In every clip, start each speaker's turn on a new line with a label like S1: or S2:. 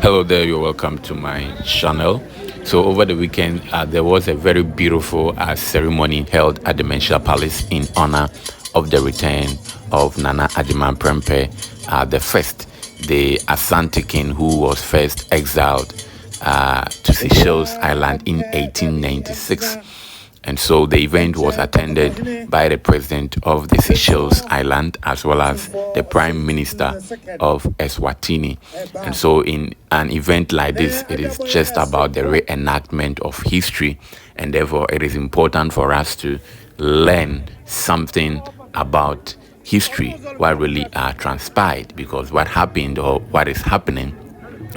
S1: Hello there, you're welcome to my channel. So over the weekend, there was a very beautiful ceremony held at the Menchia Palace in honor of the return of Nana Ajiman Prempeh the first, the Asante king who was first exiled to Seychelles Island in 1896. And so the event was attended by the president of the Seychelles Island as well as the prime minister of Eswatini. And so in an event like this, it is just about the reenactment of history, and therefore it is important for us to learn something about history, what really transpired, because what happened or what is happening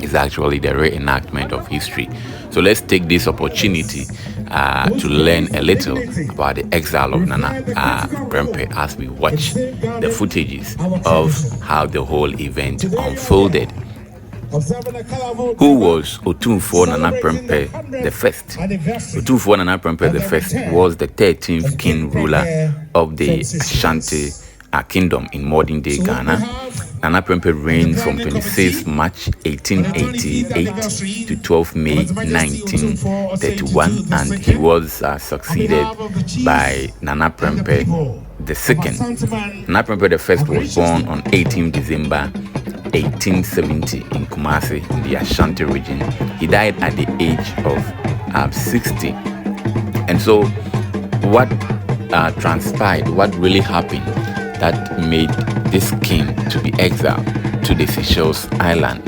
S1: is actually the reenactment of history. So let's take this opportunity to learn a little about the exile of Nana Prempeh as we watch the footages of how the whole event unfolded. Who was Otumfuo Nana Prempeh the first? Otumfuo Nana Prempeh the first was the 13th king ruler of the Asante kingdom in modern day Ghana. Nana Prempeh reigned from 26 March 1888 to 12 May 1931, and he was succeeded by Nana Prempeh II. Nana Prempeh I was born on 18 December 1870 in Kumasi in the Asante region. He died at the age of 60. And so what transpired, what really happened that made this king to be exiled to the Seychelles Island?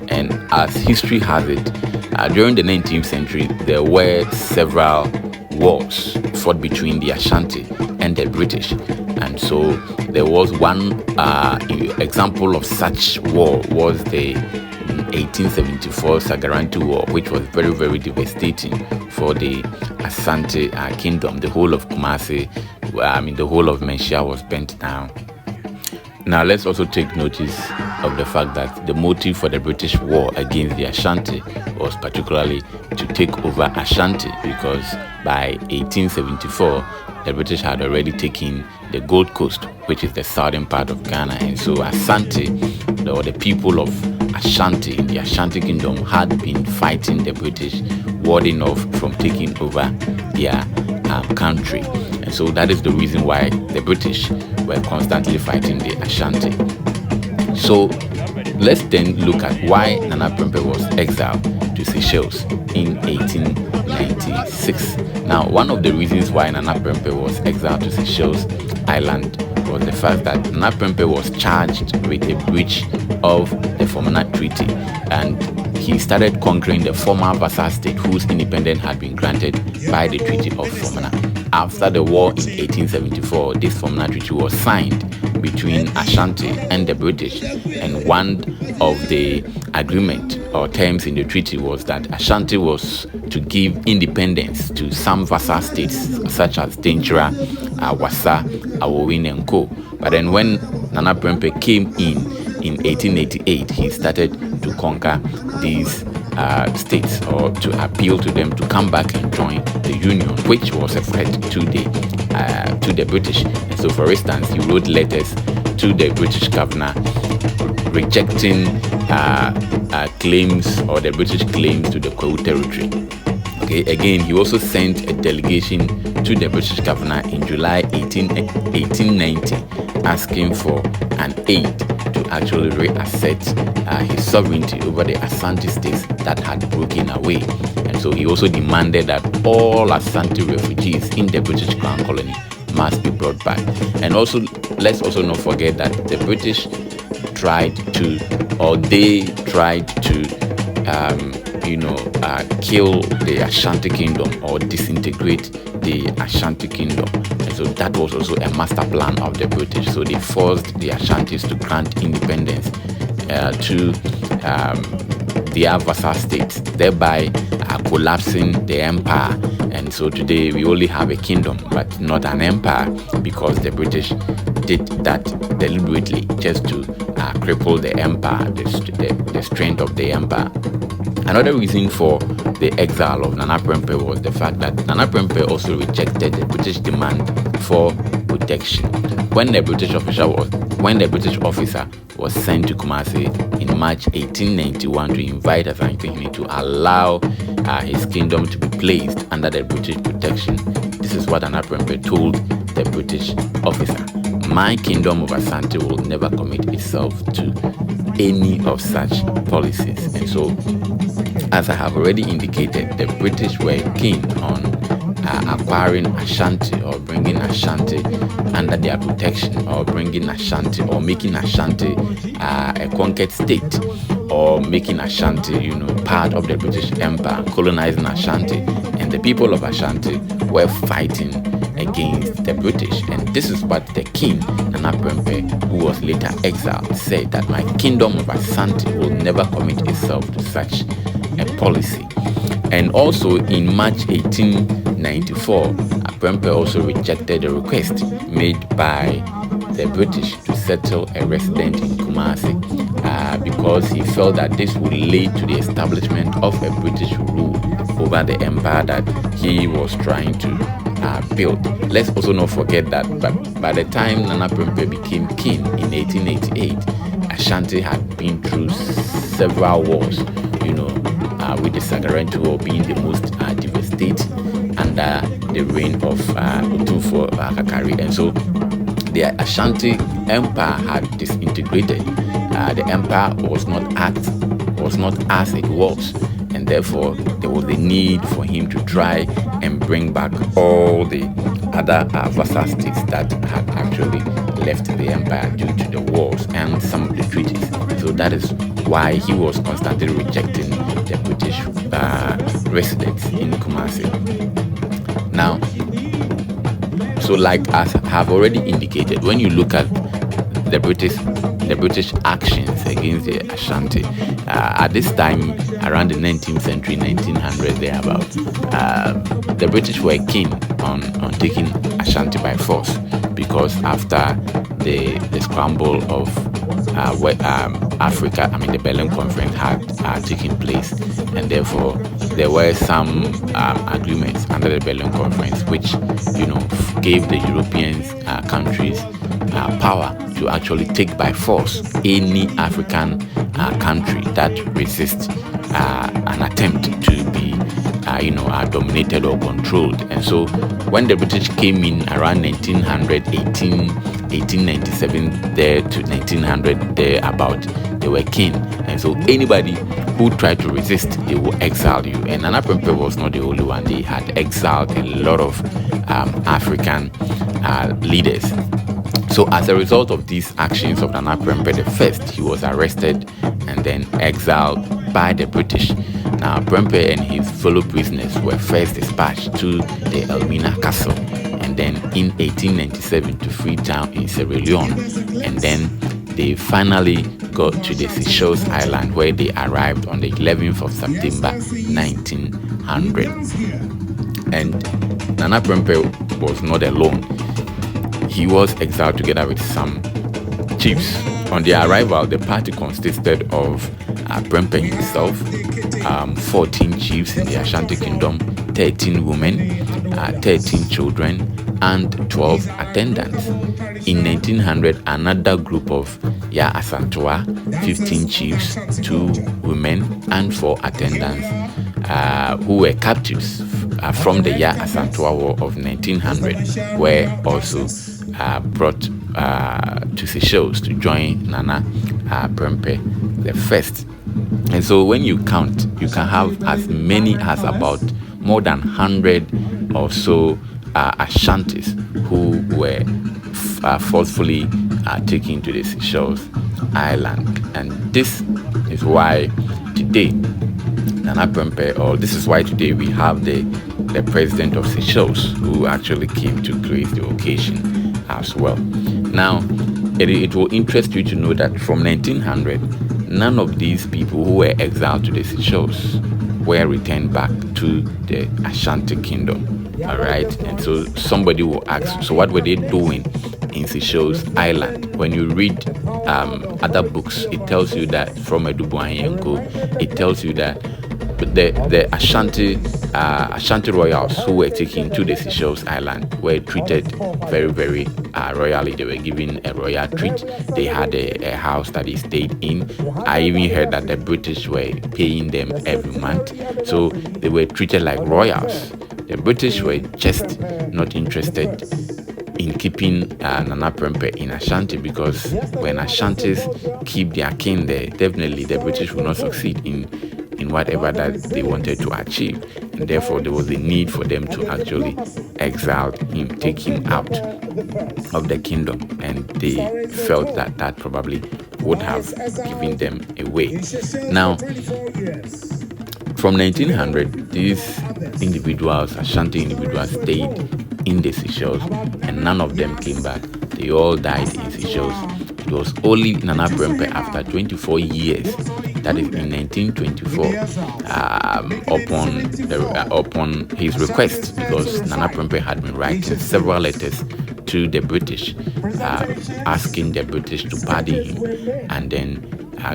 S1: And as history has it, during the 19th century, there were several wars fought between the Ashanti and the British. And so there was one example of such war was the 1874 Sagarantu War, which was very, very devastating for the Asante kingdom. The whole of Kumasi, the whole of Menchia was burnt down. Now let's also take notice of the fact that the motive for the British war against the Ashanti was particularly to take over Ashanti, because by 1874 the British had already taken the Gold Coast, which is the southern part of Ghana. And so Asante, or the people of Ashanti in the Ashanti kingdom, had been fighting the British, warding off from taking over their country. And so that is the reason why the British were constantly fighting the Ashanti. So let's then look at why Nana Prempeh was exiled to Seychelles in 1896. Now, one of the reasons why Nana Prempeh was exiled to Seychelles Island was the fact that Nana Prempeh was charged with a breach of the Commemorating Treaty, and he started conquering the former vassal state whose independence had been granted by the Treaty of Commemorating. After the war in 1874, this Commemorating Treaty was signed between Ashanti and the British, and one of the agreement or terms in the treaty was that Ashanti was to give independence to some vassal states such as Tenchira, Wassa, Awowin and Co. But then when Nana Prempeh came in 1888, he started to conquer these states, or to appeal to them to come back and join the Union, which was a threat to the British. And so, for instance, he wrote letters to the British governor rejecting claims, or the British claims, to the Kwewu territory. Okay. Again, he also sent a delegation to the British governor in July 1890 asking for an aid to actually reassert his sovereignty over the Asante states that had broken away. And so he also demanded that all Asante refugees in the British Crown colony must be brought back. And also, let's also not forget that the British tried to kill the Ashanti kingdom, or disintegrate the Ashanti kingdom. And so that was also a master plan of the British. So they forced the Ashantis to grant independence to their vassal states, thereby collapsing the empire. And so today we only have a kingdom but not an empire, because the British did that deliberately just to cripple the empire, the strength of the empire. Another reason for the exile of Nana Prempeh was the fact that Nana Prempeh also rejected the British demand for protection. When the British official was when the British officer was sent to Kumasi in March 1891 to invite Asante to allow his kingdom to be placed under the British protection, this is what Nana Prempeh told the British officer: "My kingdom of Asante will never commit itself to any of such policies." And so, as I have already indicated, the British were keen on acquiring Ashanti, or bringing Ashanti under their protection, or bringing Ashanti, or making Ashanti a conquered state, or making Ashanti, part of the British Empire, colonizing Ashanti. And the people of Ashanti were fighting against the British. And this is what the king, Nana Prempeh, who was later exiled, said, that my kingdom of Asante will never commit itself to such a policy. And also in March 1894, Prempeh also rejected a request made by the British to settle a resident in Kumasi because he felt that this would lead to the establishment of a British rule over the empire that he was trying to build. Let's also not forget that by the time Nana Prempeh became king in 1888, Ashanti had been through several wars, with the Sagarentu War being the most devastating under the reign of Otumfuo Kakari. And so the Ashanti Empire had disintegrated. The empire was not as it was, and therefore there was a need for him to try and bring back all the other vassal states that had actually left the empire due to the wars and some of the treaties. So that is why he was constantly rejecting the British residents in Kumasi. Now, so like as I have already indicated, when you look at the British actions against the Ashanti at this time, around the 19th century, 1900 thereabout, the British were keen on taking Ashanti by force, because after the scramble of Africa, the Berlin Conference had taken place, and therefore there were some agreements under the Berlin Conference which gave the European countries power to actually take by force any African country that resists an attempt to be dominated or controlled. And so when the British came in around 1897 there to 1900 there about, they were keen. And so anybody who tried to resist, they will exile you. And Nana Prempeh was not the only one. They had exiled a lot of African leaders. So as a result of these actions of Nana Prempeh I, he was arrested and then exiled by the British. Now, Prempeh and his fellow prisoners were first dispatched to the Elmina Castle, and then in 1897 to Freetown in Sierra Leone, and then they finally got to the Seychelles Island, where they arrived on the 11th of September 1900. And Nana Prempeh was not alone. He was exiled together with some chiefs. On their arrival, the party consisted of Prempeh himself, 14 chiefs in the Ashanti Kingdom, 13 women, 13 children, and 12 attendants. In 1900, another group of Asantewa, 15 chiefs, 2 women, and 4 attendants, who were captives from the Asantewa War of 1900, were also brought to Seychelles to join Nana Prempeh I. And so when you count, you can have as many as about more than 100 or so Ashantis who were forcefully taken to the Seychelles Island. And this is why today Nana Prempeh, or this is why today we have the president of Seychelles, who actually came to grace the occasion as well. Now, it will interest you to know that from 1900, none of these people who were exiled to the Seychelles were returned back to the Ashanti Kingdom. All right, and so somebody will ask, so what were they doing in Seychelles Island? When you read other books, it tells you that, from Edubu Anyenko, it tells you that the Ashanti royals who were taken to the Seychelles Island were treated very, very royally. They were given a royal treat. They had a house that they stayed in. I even heard that the British were paying them every month, so they were treated like royals. The British were just not interested in keeping Nana Prempeh in Ashanti, because when Ashantis keep their king there, definitely the British will not succeed in whatever that they wanted to achieve, and therefore there was a need for them to actually exile him, take him out of the kingdom, and they felt that that probably would have given them away. Now, from 1900, these individuals, Ashanti individuals, stayed in the Seychelles, and none of them came back. They all died in Seychelles. It was only Nana Prempeh, after 24 years, that is in 1924, upon his request, because Nana Prempeh had been writing several letters to the British, asking the British to pardon him and then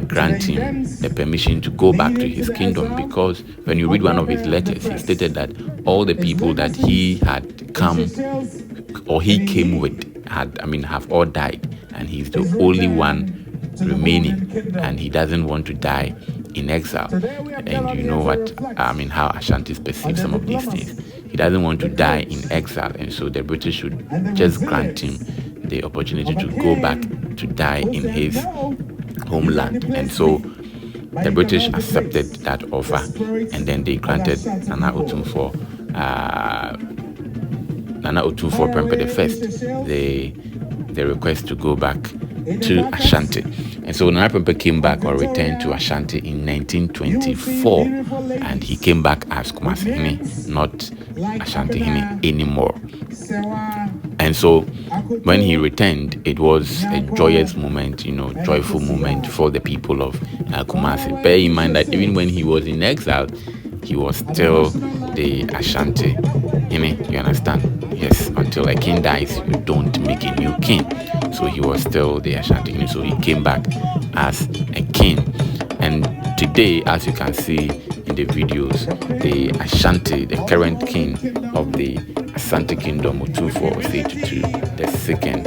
S1: grant him the permission to go back to his kingdom, because when you read one of his letters, he stated that all the people that he had come, or he came with, have all died, and he's the only one remaining, and he doesn't want to die in exile. And you know what, how Ashantis perceive some of these things. He doesn't want to die in exile, and so the British should just grant him the opportunity to go back to die in his homeland. And so the British accepted that offer, and then they granted Nana Otumfuo Prempeh I the request to go back to Ashanti. And so Nana Prempeh came back, or returned to Ashanti, in 1924, and he came back as Kumasi Hene, not Ashanti Hene anymore. And so when he returned, it was a joyous moment, joyful moment for the people of Kumasi. Bear in mind that even when he was in exile, he was still the Ashanti Hene, you understand? Yes, until a king dies, you don't make a new king. So he was still the Ashanti Hene, so he came back as a king. And today, as you can see in the videos, the Ashanti, the current king of the Asante Kingdom, Otumfuo the second,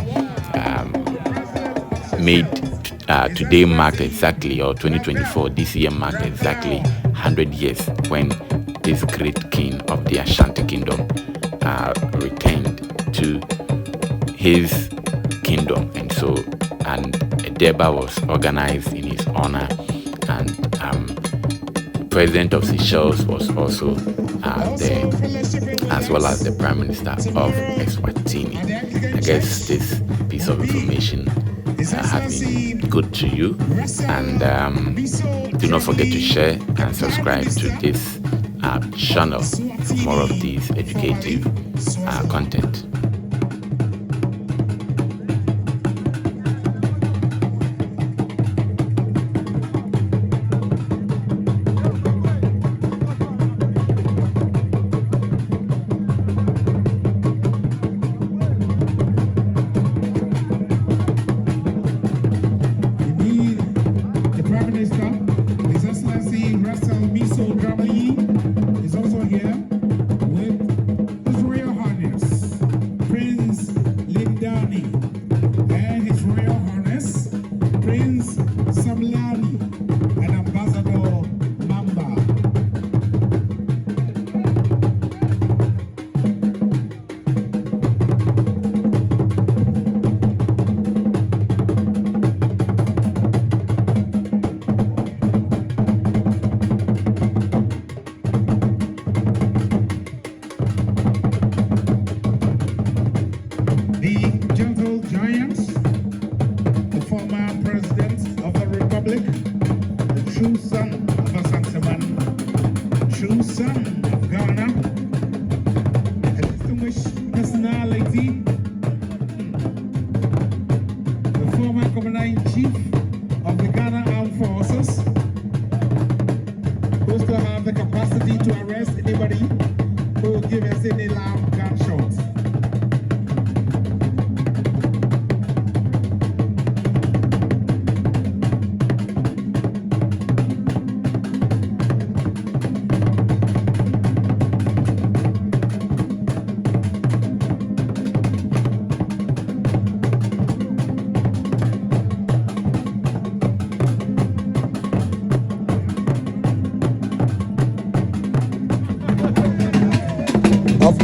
S1: today marked exactly, or 2024, this year marked exactly 100 years when this great king of the Ashanti Kingdom returned to his kingdom. And so, and a Deba was organized in his honor, and President of Seychelles was also there, as well as the Prime Minister of Eswatini. I guess this piece of information has been good to you, and do not forget to share and subscribe to this channel for more of these educative content.
S2: Is also here with His Royal Highness Prince Lindani and His Royal Highness Prince Samlani and Ambassador Mamba. True son of Asante, true son of Ghana, a distinguished personality, the former Commander-in-Chief of the Ghana Armed Forces, who still have the capacity to arrest anybody who will give us any loud gunshots.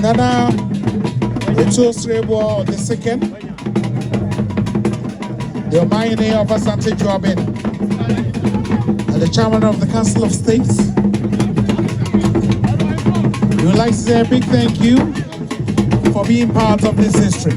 S2: Nana Otumfuo the second, the Omani of Asante Joabin, and the chairman of the Council of States. We would like to say a big thank you for being part of this history.